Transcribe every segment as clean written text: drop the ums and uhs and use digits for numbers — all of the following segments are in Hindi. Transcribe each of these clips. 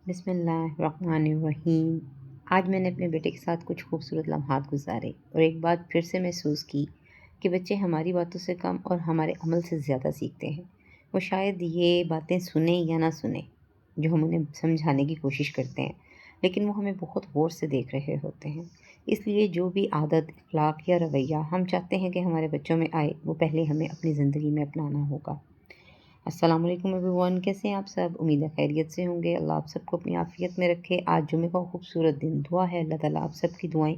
बिस्मिल्लाहिर्रहमानिर्रहीम। आज मैंने अपने बेटे के साथ कुछ खूबसूरत लम्हात गुजारे और एक बात फिर से महसूस की कि बच्चे हमारी बातों से कम और हमारे अमल से ज़्यादा सीखते हैं। वो शायद ये बातें सुने या ना सुने जो हम उन्हें समझाने की कोशिश करते हैं, लेकिन वो हमें बहुत गौर से देख रहे होते हैं। इसलिए जो भी आदत, अखलाक या रवैया हम चाहते हैं कि हमारे बच्चों में आए, वो पहले हमें अपनी ज़िंदगी में अपनाना होगा। अस्सलाम वालेकुम एवरीवन, कैसे हैं आप सब? उम्मीद है खैरियत से होंगे। अल्लाह आप सबको अपनी आफ़ियत में रखे। आज जुमे का खूबसूरत दिन। दुआ है अल्लाह ताला आप सबकी दुआएं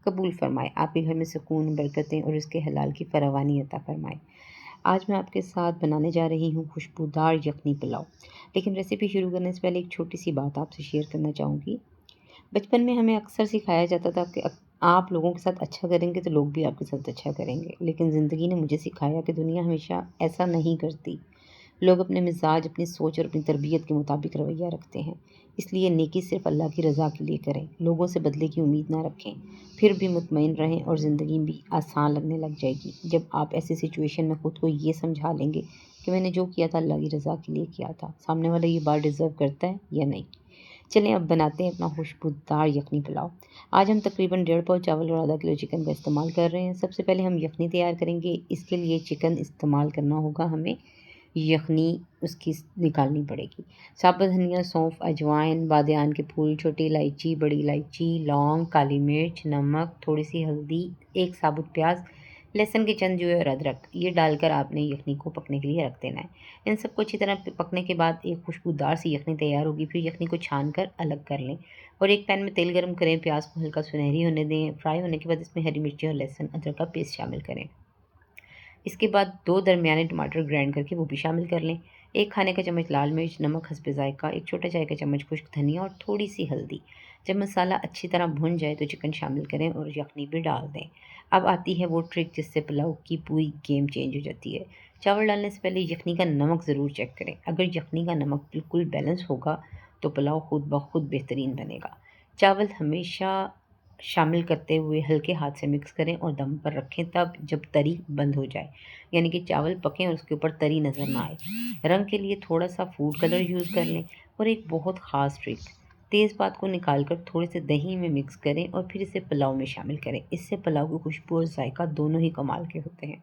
कबूल फ़रमाए, आपके घर में सुकून, बरकतें और इसके हलाल की फरावानी अता फ़रमाए। आज मैं आपके साथ बनाने जा रही हूँ खुशबूदार यखनी पुलाव। लेकिन रेसिपी शुरू करने से पहले एक छोटी सी बात आपसे शेयर करना चाहूँगी। बचपन में हमें अक्सर सिखाया जाता था कि आप लोगों के साथ अच्छा करेंगे तो लोग भी आपके साथ अच्छा करेंगे। लेकिन ज़िंदगी ने मुझे सिखाया कि दुनिया हमेशा ऐसा नहीं करती। लोग अपने मिजाज, अपनी सोच और अपनी तरबियत के मुताबिक रवैया रखते हैं। इसलिए नेकी सिर्फ अल्लाह की रज़ा के लिए करें, लोगों से बदले की उम्मीद ना रखें। फिर भी मुतमईन रहें और ज़िंदगी भी आसान लगने लग जाएगी जब आप ऐसी सिचुएशन में ख़ुद को ये समझा लेंगे कि मैंने जो किया था अल्लाह की रज़ा के लिए किया था। सामने वाला ये बात डिज़र्व करता है या नहीं। चलें अब बनाते हैं अपना खुशबूदार यखनी पुलाव। आज हम तकरीबन 1.5 पाव चावल और आधा किलो चिकन का इस्तेमाल कर रहे हैं। सबसे पहले हम यखनी तैयार करेंगे। इसके लिए चिकन इस्तेमाल करना होगा हमें। यखनी उसकी निकालनी पड़ेगी। साबुत धनिया, सौंफ, अजवाइन, बादियान के फूल, छोटी इलायची, बड़ी इलायची, लौंग, काली मिर्च, नमक, थोड़ी सी हल्दी, एक साबुत प्याज, लहसुन के चंद जो है और अदरक, ये डालकर आपने यखनी को पकने के लिए रख देना है। इन सबको अच्छी तरह पकने के बाद एक खुशबूदार सी यखनी तैयार होगी। फिर यखनी को छान कर अलग कर लें और एक पैन में तेल गरम करें। प्याज को हल्का सुनहरी होने दें। फ्राई होने के बाद इसमें हरी मिर्ची और लहसुन अदरक का पेस्ट शामिल करें। इसके बाद 2 दरमियाने टमाटर ग्राइंड करके वो भी शामिल कर लें। 1 खाने का चम्मच लाल मिर्च, नमक हस्बे ज़ायक़ा, 1 छोटा चाय का चम्मच खुश्क धनिया और थोड़ी सी हल्दी। जब मसाला अच्छी तरह भुन जाए तो चिकन शामिल करें और यखनी भी डाल दें। अब आती है वो ट्रिक जिससे पुलाव की पूरी गेम चेंज हो जाती है। चावल डालने से पहले यखनी का नमक ज़रूर चेक करें। अगर यखनी का नमक बिल्कुल बैलेंस होगा तो पुलाव खुद ब खुद बेहतरीन बनेगा। चावल हमेशा शामिल करते हुए हल्के हाथ से मिक्स करें और दम पर रखें तब जब तरी बंद हो जाए, यानी कि चावल पकें और उसके ऊपर तरी नज़र ना आए। रंग के लिए थोड़ा सा फूड कलर यूज़ कर लें। और एक बहुत ख़ास ट्रिक, तेज़पात को निकाल कर थोड़े से दही में मिक्स करें और फिर इसे पुलाव में शामिल करें। इससे पुलाव की खुशबू और जायका दोनों ही कमाल के होते हैं।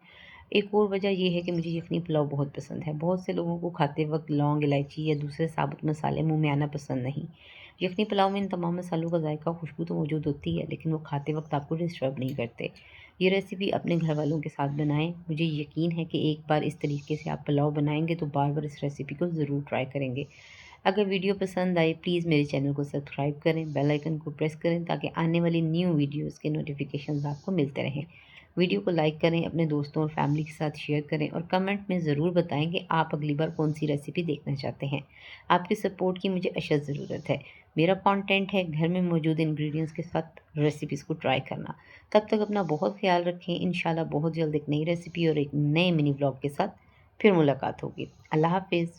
एक और वजह यह है कि मुझे यखनी पुलाव बहुत पसंद है। बहुत से लोगों को खाते वक्त लौंग, इलायची या दूसरे साबुत मसाले मुंह में आना पसंद नहीं। यखनी पुलाव में इन तमाम मसालों का जायका, खुशबू तो मौजूद होती है, लेकिन वो खाते वक्त आपको डिस्टर्ब नहीं करते। ये रेसिपी अपने घर वालों के साथ बनाएं। मुझे यकीन है कि एक बार इस तरीके से आप पुलाव बनाएंगे तो बार बार इस रेसिपी को ज़रूर ट्राई करेंगे। अगर वीडियो पसंद आए प्लीज़ मेरे चैनल को सब्सक्राइब करें, बेल आइकन को प्रेस करें ताकि आने वाली न्यू वीडियोज़ के नोटिफिकेशन आपको मिलते रहें। वीडियो को लाइक करें, अपने दोस्तों और फैमिली के साथ शेयर करें और कमेंट में ज़रूर बताएं कि आप अगली बार कौन सी रेसिपी देखना चाहते हैं। आपकी सपोर्ट की मुझे अशद ज़रूरत है। मेरा कंटेंट है घर में मौजूद इंग्रेडिएंट्स के साथ रेसिपीज़ को ट्राई करना। तब तक अपना बहुत ख्याल रखें। इंशाल्लाह बहुत जल्द एक नई रेसिपी और एक नए मिनी ब्लॉग के साथ फिर मुलाकात होगी। अल्लाह हाफिज़।